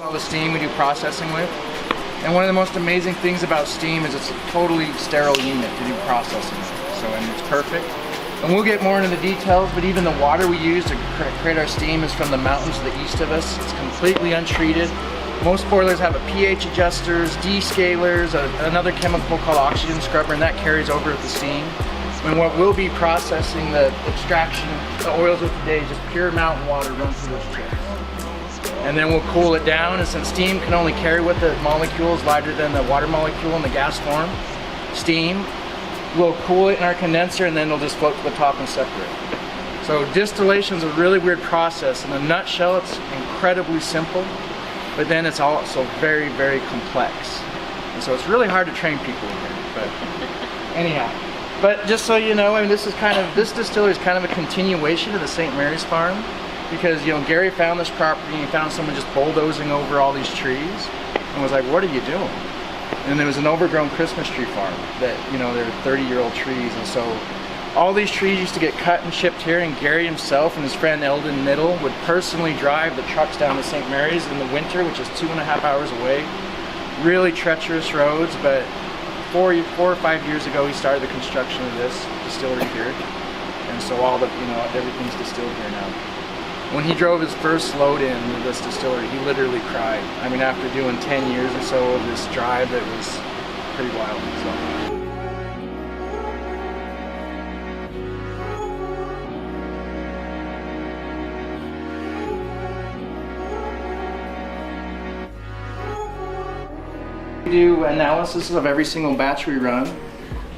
All the steam we do processing with, and one of the most amazing things about steam is it's a totally sterile unit to do processing with. So, and it's perfect. And we'll get more into the details, but even the water we use to create our steam is from the mountains to the east of us. It's completely untreated. Most boilers have a pH adjusters, descalers, another chemical called oxygen scrubber, and that carries over the steam. And what we'll be processing, the extraction, the oils with today, is just pure mountain water run through those chips. And then we'll cool it down, and since steam can only carry with the molecules lighter than the water molecule in the gas form, steam, we'll cool it in our condenser, and then it'll just float to the top and separate. So distillation is a really weird process. In a nutshell, it's incredibly simple, but then it's also very, very complex. And so it's really hard to train people in here, but anyhow. But just so you know, I mean, this distillery is kind of a continuation of the St. Mary's farm, because, you know, Gary found this property and he found someone just bulldozing over all these trees and was like, what are you doing? And there was an overgrown Christmas tree farm that, you know, they're 30-year-old trees, and so all these trees used to get cut and shipped here, and Gary himself and his friend Eldon Niddle would personally drive the trucks down to St. Mary's in the winter, which is 2.5 hours away. Really treacherous roads, but 4 or 5 years ago he started the construction of this distillery here, and so all the, you know, everything's distilled here now. When he drove his first load in this distillery, he literally cried. I mean, after doing 10 years or so of this drive, it was pretty wild. So. We do analysis of every single batch we run.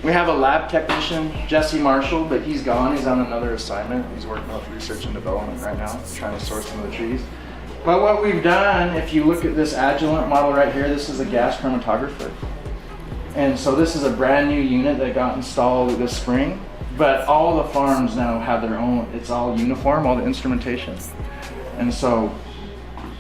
We have a lab technician, Jesse Marshall, but he's gone. He's on another assignment. He's working with research and development right now, trying to source some of the trees. But what we've done, if you look at this Agilent model right here, this is a gas chromatographer. And so this is a brand new unit that got installed this spring. But all the farms now have their own, it's all uniform, all the instrumentation. And so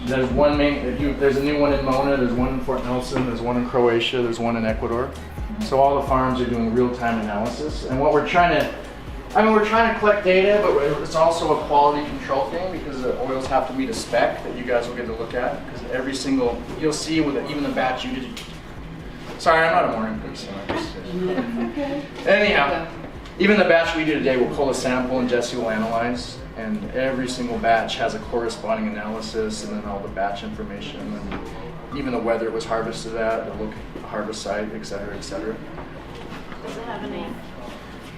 there's one there's a new one in Mona, there's one in Fort Nelson, there's one in Croatia, there's one in Ecuador. So all the farms are doing real-time analysis, and what we're trying to collect data, but it's also a quality control thing, because the oils have to meet a spec that you guys will get to look at, because every single, you'll see with even the batch you did. Sorry, I'm not a morning person. Okay. Anyhow, even the batch we do today, we'll pull a sample and Jesse will analyze, and every single batch has a corresponding analysis, and then all the batch information, and even the weather it was harvested at, the harvest site, et cetera, et cetera. Does it have a name?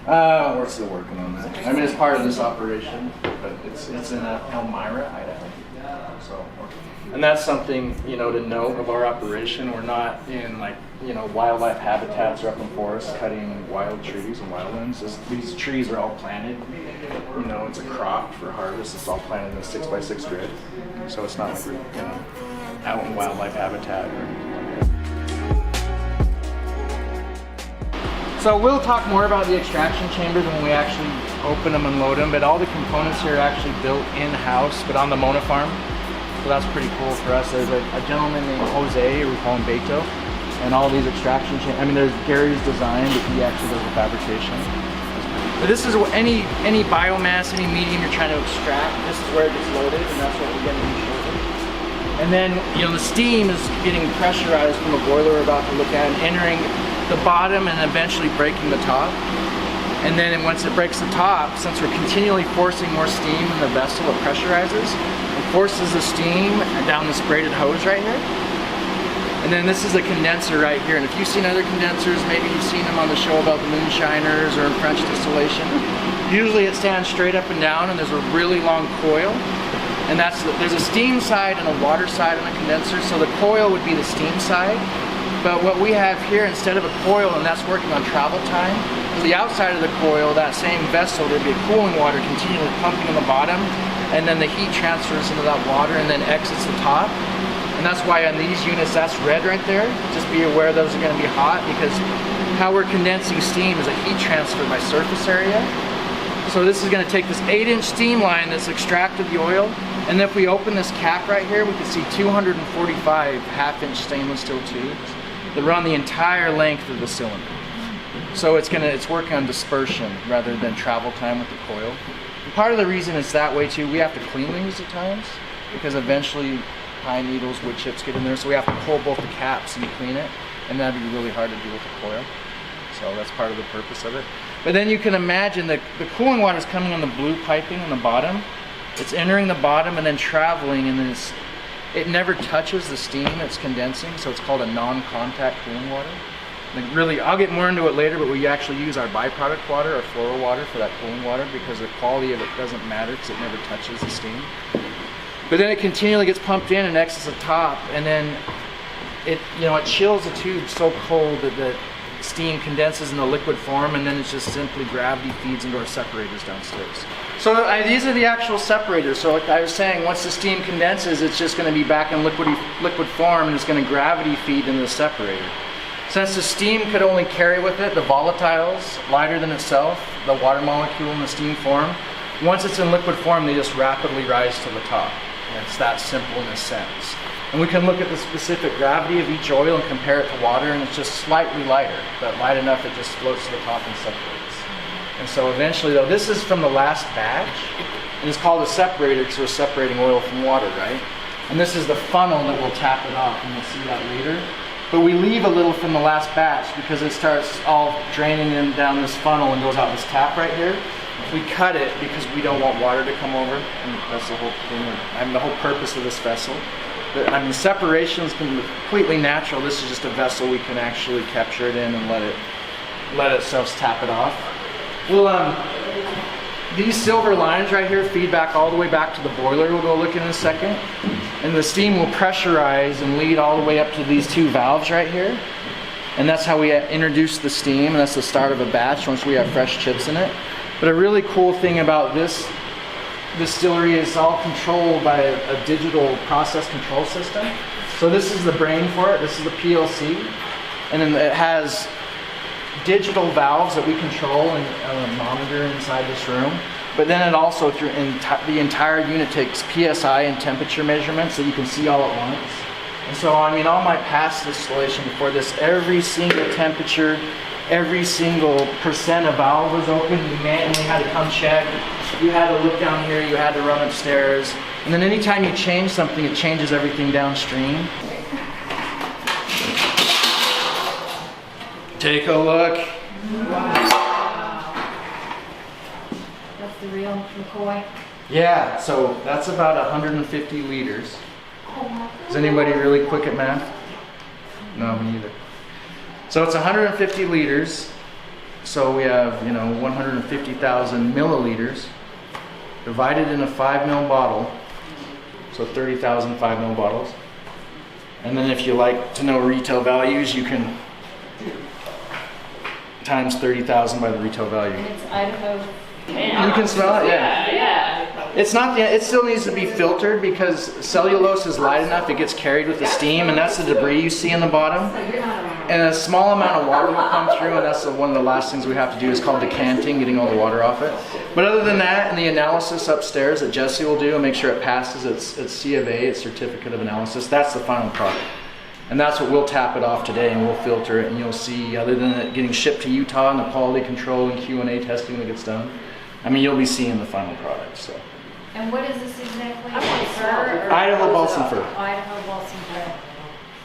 We're still working on that. I mean, it's part of this operation, but it's in Elmira, Idaho. So, and that's something, you know, to note of our operation. We're not in, like, you know, wildlife habitats or up in forests cutting wild trees and wildlands. These trees are all planted. You know, it's a crop for harvest. It's all planted in a 6x6 grid. So it's not like we're, you know, out in wildlife habitat or anything like that. So we'll talk more about the extraction chambers when we actually open them and load them, but all the components here are actually built in-house, but on the Mona farm. So that's pretty cool for us. There's a gentleman named Jose, or we call him Beto, and all these extraction chambers. I mean, there's Gary's design, but he actually does the fabrication. But this is any biomass, any medium you're trying to extract, this is where it gets loaded, and that's what we're getting shortly. And then, you know, the steam is getting pressurized from a boiler we're about to look at, and entering the bottom and eventually breaking the top. And then once it breaks the top, since we're continually forcing more steam in the vessel, it pressurizes and forces the steam down this braided hose right here. And then this is a condenser right here. And if you've seen other condensers, maybe you've seen them on the show about the moonshiners or French distillation. Usually it stands straight up and down, and there's a really long coil. And there's a steam side and a water side on a condenser. So the coil would be the steam side. But what we have here, instead of a coil, and that's working on travel time, the outside of the coil, that same vessel, there'd be a cooling water continually pumping in the bottom, and then the heat transfers into that water and then exits the top. And that's why on these units, that's red right there. Just be aware those are going to be hot, because how we're condensing steam is a heat transfer by surface area. So this is going to take this 8-inch steam line that's extracted the oil, and if we open this cap right here, we can see 245 half-inch stainless steel tubes that run the entire length of the cylinder. So it's working on dispersion rather than travel time with the coil. And part of the reason it's that way too, we have to clean these at times, because eventually pine needles, wood chips get in there, so we have to pull both the caps and clean it, and that'd be really hard to do with the coil. So that's part of the purpose of it. But then you can imagine that the cooling water is coming on the blue piping on the bottom. It's entering the bottom and then traveling, and then it never touches the steam it's condensing, so it's called a non-contact cooling water. Like really, I'll get more into it later, but we actually use our byproduct water, our fluoro water, for that cooling water, because the quality of it doesn't matter because it never touches the steam. But then it continually gets pumped in and exits the top, and then it chills the tube so cold that the steam condenses in the liquid form, and then it's just simply gravity feeds into our separators downstairs. So these are the actual separators. So like I was saying, once the steam condenses, it's just going to be back in liquid form, and it's going to gravity feed into the separator. Since the steam could only carry with it the volatiles lighter than itself, the water molecule in the steam form, once it's in liquid form, they just rapidly rise to the top. And it's that simple in a sense. And we can look at the specific gravity of each oil and compare it to water, and it's just slightly lighter, but light enough it just floats to the top and separates. And so eventually, though, this is from the last batch, and it's called a separator because we're separating oil from water, right? And this is the funnel that will tap it off, and we'll see that later. But we leave a little from the last batch because it starts all draining in down this funnel and goes out this tap right here. We cut it because we don't want water to come over, and that's the whole thing. The whole purpose of this vessel. But, separation is completely natural. This is just a vessel we can actually capture it in and let itself tap it off. Well, these silver lines right here feed back all the way back to the boiler. We'll go look in a second, and the steam will pressurize and lead all the way up to these two valves right here. And that's how we introduce the steam, and that's the start of a batch once we have fresh chips in it. But a really cool thing about this distillery is all controlled by a digital process control system. So this is the brain for it. This is the PLC, and then it has digital valves that we control and monitor inside this room. But then it also, the entire unit takes PSI and temperature measurements that you can see all at once. And so, all my past installation before this, every single temperature, every single percent of valve was open. You manually had to come check. You had to look down here. You had to run upstairs. And then anytime you change something, it changes everything downstream. Take a look. Wow. That's the real McCoy. Yeah, so that's about 150 liters. Is anybody really quick at math? No, me neither. So it's 150 liters. So we have, 150,000 milliliters divided in a 5 ml bottle. So 30,000 5 ml bottles. And then if you like to know retail values, you can times 30,000 by the retail value. And it's Idaho. You can smell it, Yeah. It's not it still needs to be filtered because cellulose is light enough, it gets carried with the steam, and that's the debris you see in the bottom. And a small amount of water will come through, and that's one of the last things we have to do is called decanting, getting all the water off it. But other than that, and the analysis upstairs that Jesse will do and make sure it passes its C of A, its certificate of analysis, that's the final product. And that's what we'll tap it off today, and we'll filter it, and you'll see, other than it getting shipped to Utah and the quality control and Q&A testing that gets done, you'll be seeing the final product. So. And what is this exactly? Idaho balsam fir. Idaho balsam fir.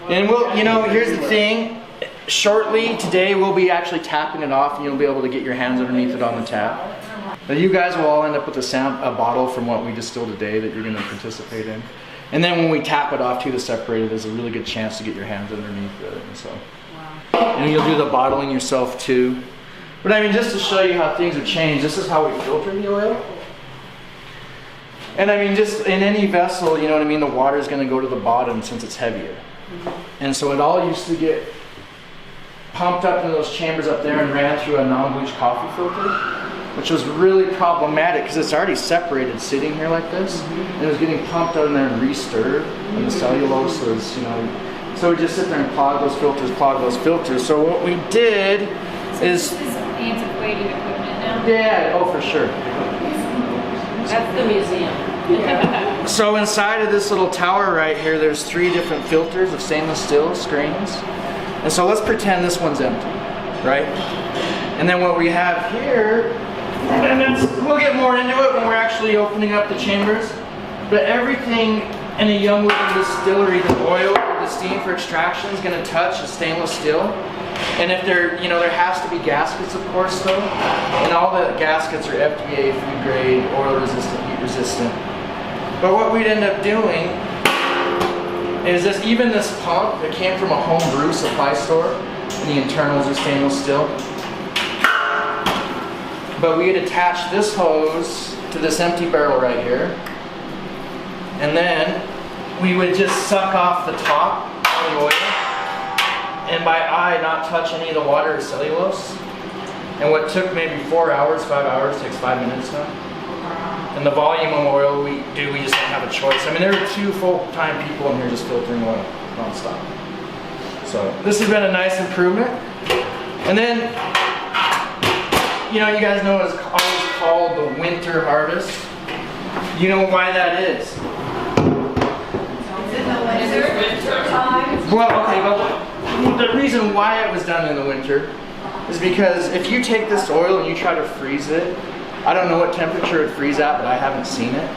And we'll, here's the thing. Shortly today, we'll be actually tapping it off, and you'll be able to get your hands underneath it on the tap. Now you guys will all end up with a bottle from what we distilled today that you're going to participate in. And then when we tap it off to the separator, there's a really good chance to get your hands underneath it. And so, and you'll do the bottling yourself too. But just to show you how things have changed, this is how we filter the oil. And just in any vessel, the water is going to go to the bottom since it's heavier. And so it all used to get pumped up to those chambers up there and ran through a non-bleach coffee filter, which was really problematic because it's already separated sitting here like this. And it was getting pumped out in there and re-stirred, and the cellulose was, you know, so we just sit there and clog those filters, clog those filters. So what we did is... This is antiquated equipment now? Yeah, oh for sure. That's the museum. So inside of this little tower right here, there's 3 different filters of stainless steel screens. And so let's pretend this one's empty, right? And then what we have here, we'll get more into it when we're actually opening up the chambers, but everything in a young living distillery, the oil, the steam for extraction is going to touch is stainless steel. And if there, you know, there has to be gaskets, of course, though, and all the gaskets are FDA, food grade, oil resistant, heat resistant. But what we'd end up doing is this, even this pump that came from a home brew supply store, and the internals are stainless steel. But we'd attach this hose to this empty barrel right here, and then we would just suck off the top of the oil, and by eye not touch any of the water or cellulose. And what took maybe 4 hours, 5 hours, takes 5 minutes now. And the volume of oil we do, we just don't have a choice. I mean, there are 2 full-time people in here just filtering oil non-stop. So this has been a nice improvement. And then, you know, you guys know it's always called the winter harvest. You know why that is? Is it the winter time? Well, okay, but the reason why it was done in the winter is because if you take this oil and you try to freeze it, I don't know what temperature it freezes at, but I haven't seen it.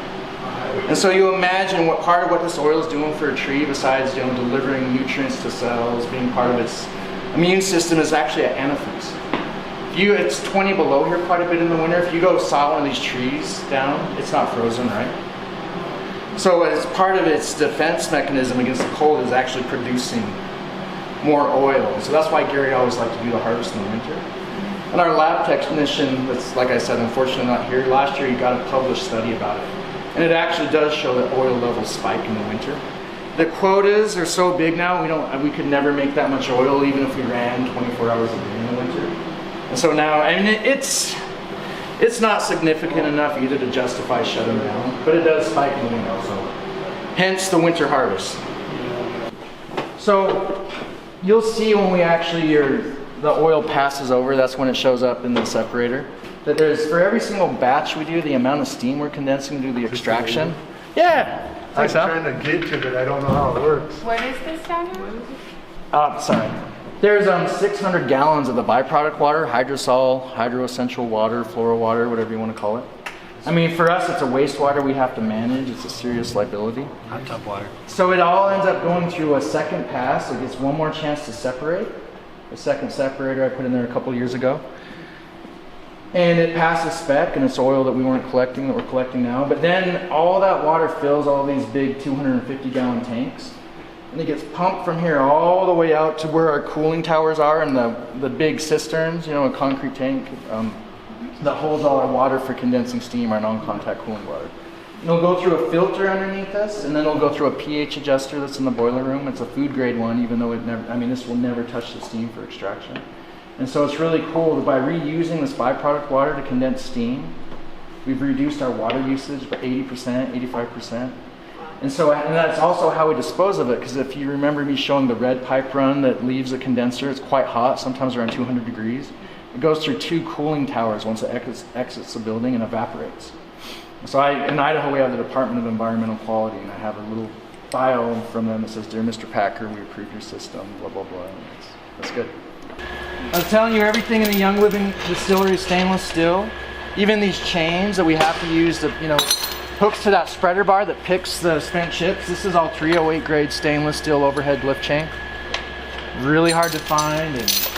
And so you imagine what part of what this oil is doing for a tree, besides, you know, delivering nutrients to cells, being part of its immune system, is actually an antifreeze. It's 20 below here quite a bit in the winter. If you go saw one of these trees down, it's not frozen, right? So as part of its defense mechanism against the cold is actually producing more oil. So that's why Gary always liked to do the harvest in the winter. And our lab technician, that's, like I said, unfortunately not here, last year he got a published study about it. And it actually does show that oil levels spike in the winter. The quotas are so big now, we could never make that much oil even if we ran 24 hours a day in the winter. And so now, I mean, it's not significant enough either to justify shutting down, but it does spike in the winter, so hence the winter harvest. So you'll see when we actually, the oil passes over, that's when it shows up in the separator. That there's, for every single batch we do, the amount of steam we're condensing to do the extraction. Yeah! I'm trying to get to it, I don't know how it works. What is this down here? Sorry. There's 600 gallons of the byproduct water, hydrosol, hydroessential water, fluoro water, whatever you want to call it. I mean, for us, it's a wastewater we have to manage. It's a serious liability. Hot tub water. So it all ends up going through a second pass. It gets one more chance to separate. A second separator I put in there a couple years ago. And it passes spec, and it's oil that we weren't collecting that we're collecting now. But then all that water fills all these big 250-gallon tanks. And it gets pumped from here all the way out to where our cooling towers are and the big cisterns, you know, a concrete tank that holds all our water for condensing steam, our non-contact cooling water. And it'll go through a filter underneath us, and then it'll go through a pH adjuster that's in the boiler room. It's a food grade one, even though this will never touch the steam for extraction. And so it's really cool that by reusing this byproduct water to condense steam, we've reduced our water usage by 80%, 85%. And that's also how we dispose of it, because if you remember me showing the red pipe run that leaves the condenser, it's quite hot, sometimes around 200 degrees. It goes through 2 cooling towers once it exits the building and evaporates. So in Idaho, we have the Department of Environmental Quality, and I have a little bio from them that says, "Dear Mr. Packer, we approve your system," blah, blah, blah. That's good. I was telling you, everything in the Young Living Distillery is stainless steel. Even these chains that we have to use to, you know, hooks to that spreader bar that picks the spent chips. This is all 308 grade stainless steel overhead lift chain. Really hard to find and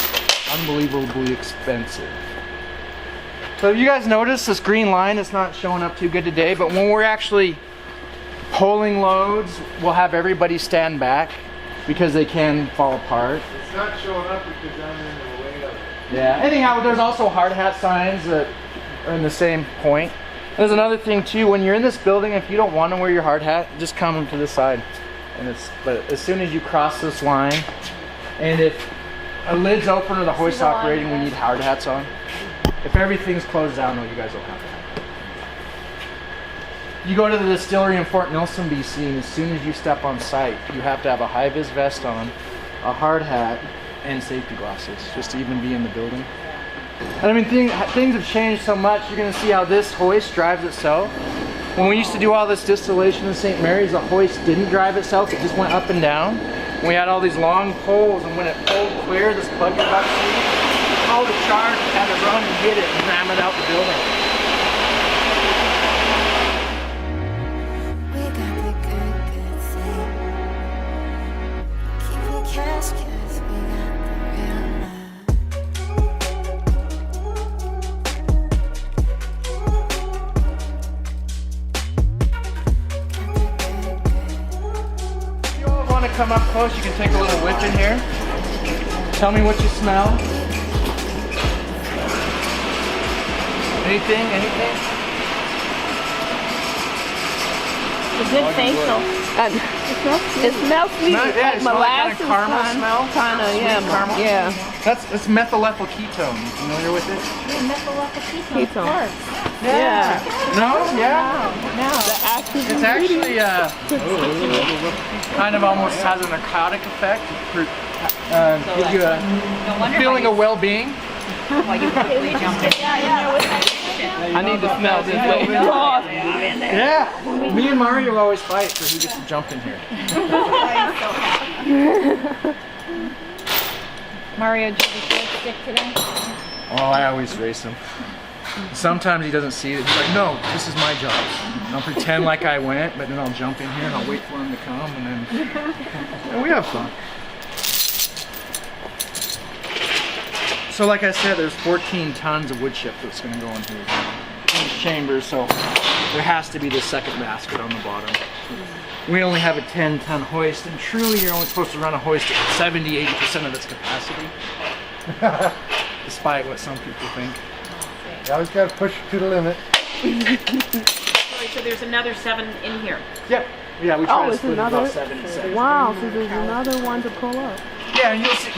unbelievably expensive. So you guys notice this green line is not showing up too good today, but when we're actually pulling loads, we'll have everybody stand back because they can fall apart. It's not showing up because I'm in the way of it. Yeah, anyhow, there's also hard hat signs that are in the same point. There's another thing too, when you're in this building, if you don't want to wear your hard hat, just come to this side. But as soon as you cross this line, and if a lid's open or the hoist operating, we need hard hats on. If everything's closed down, though, you guys don't have to have it. You go to the distillery in Fort Nelson, BC, and as soon as you step on site, you have to have a high-vis vest on, a hard hat, and safety glasses, just to even be in the building. And I mean, things have changed so much. You're gonna see how this hoist drives itself. When we used to do all this distillation in St. Mary's, the hoist didn't drive itself, it just went up and down. We had all these long poles, and when it pulled clear, this plug you're about to see, all the charge had to run and hit it and ram it out the building. We got the good, good thing. Keep it cash, 'cause we got the real love. If you all want to come up close, you can take a little whiff in here. Tell me what you smell. Anything? Anything? It's good facial. It smells sweet, Yeah, like it smells like molasses. kinda caramel smell. Kinda, yeah, caramel. yeah. It's methylethyl ketone. You familiar with it? Ketone. Yeah. No? Yeah. No. The active It's actually kind of almost has a narcotic effect. Gives you a feeling of well-being. I need to smell this way. Yeah. Me and Mario always fight for who gets to jump in here. Mario, did you feel sick today? Oh, I always race him. Sometimes he doesn't see it. He's like, no, this is my job. And I'll pretend like I went, but then I'll jump in here and I'll wait for him to come, and then and we have fun. So like I said, there's 14 tons of wood chip that's going to go in here in this chamber, so there has to be this second basket on the bottom. We only have a 10-ton hoist, and truly you're only supposed to run a hoist at 70-80% of its capacity, despite what some people think. You always got to push it to the limit. So there's another 7 in here. Yep. Yeah, we try to it's split it another. about 70-70. Wow, so there's another one to pull up. Yeah, and you'll see,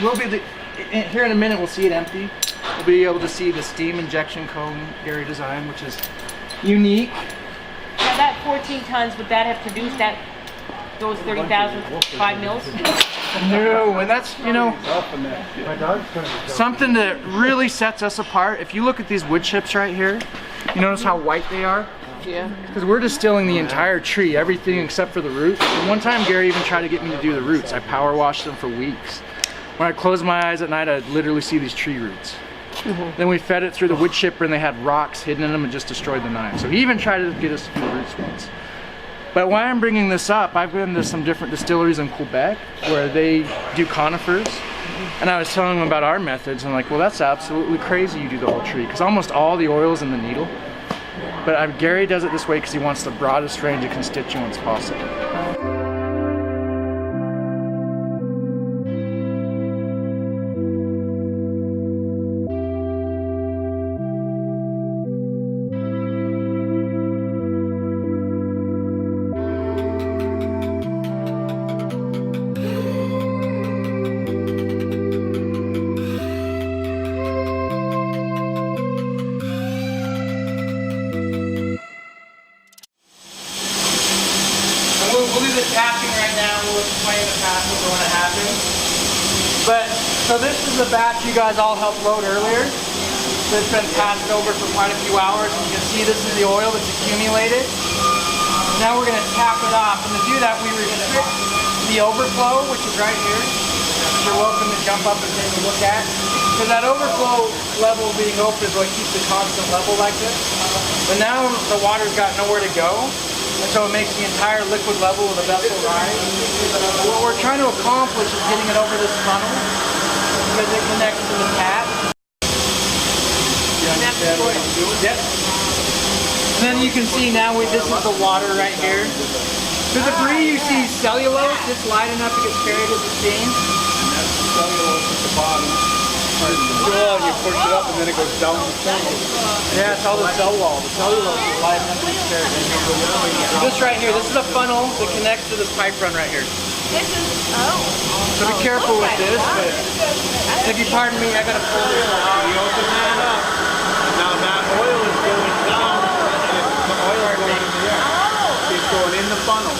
here in a minute we'll see it empty. We'll be able to see the steam injection cone Gary designed, which is unique. Now that 14 tons, would that have produced those 30,005 mils? No, and that's, you know, My dog's going to be something that really sets us apart. If you look at these wood chips right here, you notice how white they are? Yeah. Because we're distilling the entire tree, everything except for the roots. And one time Gary even tried to get me to do the roots. I power washed them for weeks. When I closed my eyes at night, I'd literally see these tree roots. Then we fed it through the wood chipper, and they had rocks hidden in them and just destroyed the knife. So he even tried to get us to do the roots once. But why I'm bringing this up, I've been to some different distilleries in Quebec where they do conifers. And I was telling them about our methods, and like, well, that's absolutely crazy you do the whole tree, because almost all the oil's in the needle. But Gary does it this way because he wants the broadest range of constituents possible. We'll do the tapping right now. We'll explain the path of when it happens. But, so this is the batch you guys all helped load earlier. So it's been passed over for quite a few hours, and you can see this is the oil that's accumulated. Now we're going to tap it off, and to do that we restrict the overflow, which is right here. You're welcome to jump up and take a look at. Because that overflow level being open is what keeps the constant level like this. But now the water's got nowhere to go. And so it makes the entire liquid level of the vessel rise. What we're trying to accomplish is getting it over this funnel because it connects to the tap. You understand what I'm doing? Yep. And then you can see now this is the water right here. To the debris you see cellulose, it's light enough to get carried as a steam. And that's the cellulose at the bottom. And you push it up and then it goes down the cellulose. Yeah, it's all the cell wall. The cellulose is light enough to get carried. So this right here, this is a funnel that connects to this pipe run right here. This is, So be careful with this, but if you pardon me, I gotta pull this out. You open that up. Now that oil is going down. The oil is going in the air. It's going in the funnel.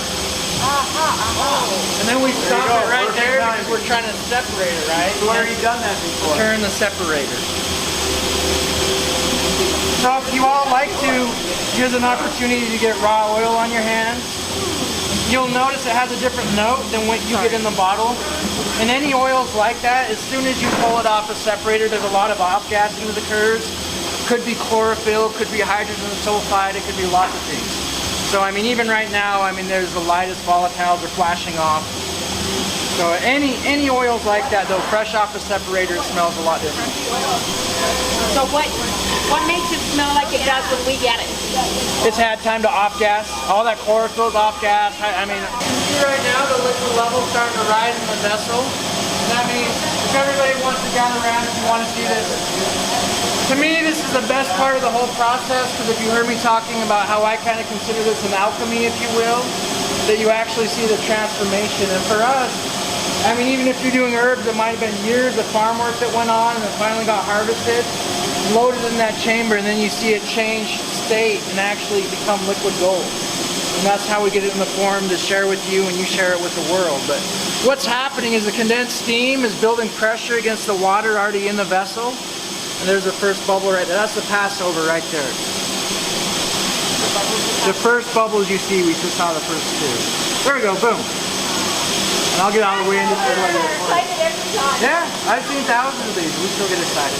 And then we stop go, it right perfect there timing. because we're trying to separate it, right? You've already done that before. Turn the separator. So if you all like to, here's an opportunity to get raw oil on your hands. You'll notice it has a different note than what you get in the bottle. And any oils like that, as soon as you pull it off a separator, there's a lot of off-gassing that occurs. Could be chlorophyll, could be hydrogen sulfide, it could be lots of things. So I mean, even right now, I mean, there's the lightest volatiles are flashing off. So any oils like that, though, fresh off the separator, it smells a lot different. So what makes it smell like it does when we get it? It's had time to off-gas. All that chlorophyll's off-gas. I mean, you see right now the liquid level's starting to rise in the vessel. And that means if everybody wants to gather around, if you want to see this, to me, this is the best part of the whole process, because if you heard me talking about how I kind of consider this an alchemy, if you will, that you actually see the transformation. And for us, I mean, even if you're doing herbs, it might have been years of farm work that went on and it finally got harvested, loaded in that chamber, and then you see it change state and actually become liquid gold. And that's how we get it in the form to share with you and you share it with the world. But what's happening is the condensed steam is building pressure against the water already in the vessel. And there's the first bubble right there. That's the Passover right there. The first bubbles you see, we just saw the first two. There we go, boom. And I'll get out of the way and just go like that. Yeah, I've seen thousands of these. We still get excited.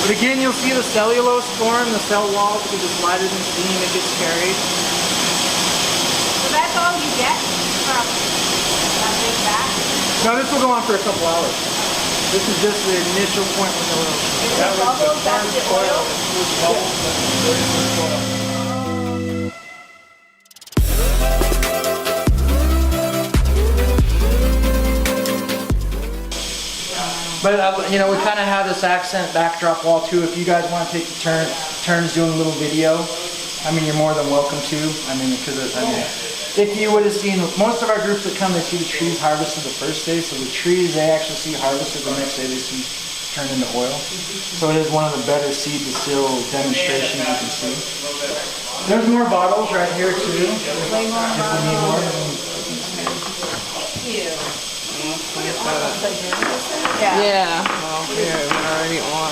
But again, you'll see the cellulose form, the cell wall, because it's lighter than steam, it gets carried. so that's all you get from that big batch? No, this will go on for a couple hours. This is just the initial point when the oil. The bubbles, that's the oil? But you know, we kind of have this accent backdrop wall too. If you guys want to take turns doing a little video, I mean, you're more than welcome to. I mean, because if you would have seen most of our groups that come, they see the trees harvested the first day. So the trees they actually see harvested the next day. They see turned into oil. So it is one of the better seed distill demonstrations you can see. There's more bottles right here too. If we need more. Yeah. Oh, yeah, it went already on.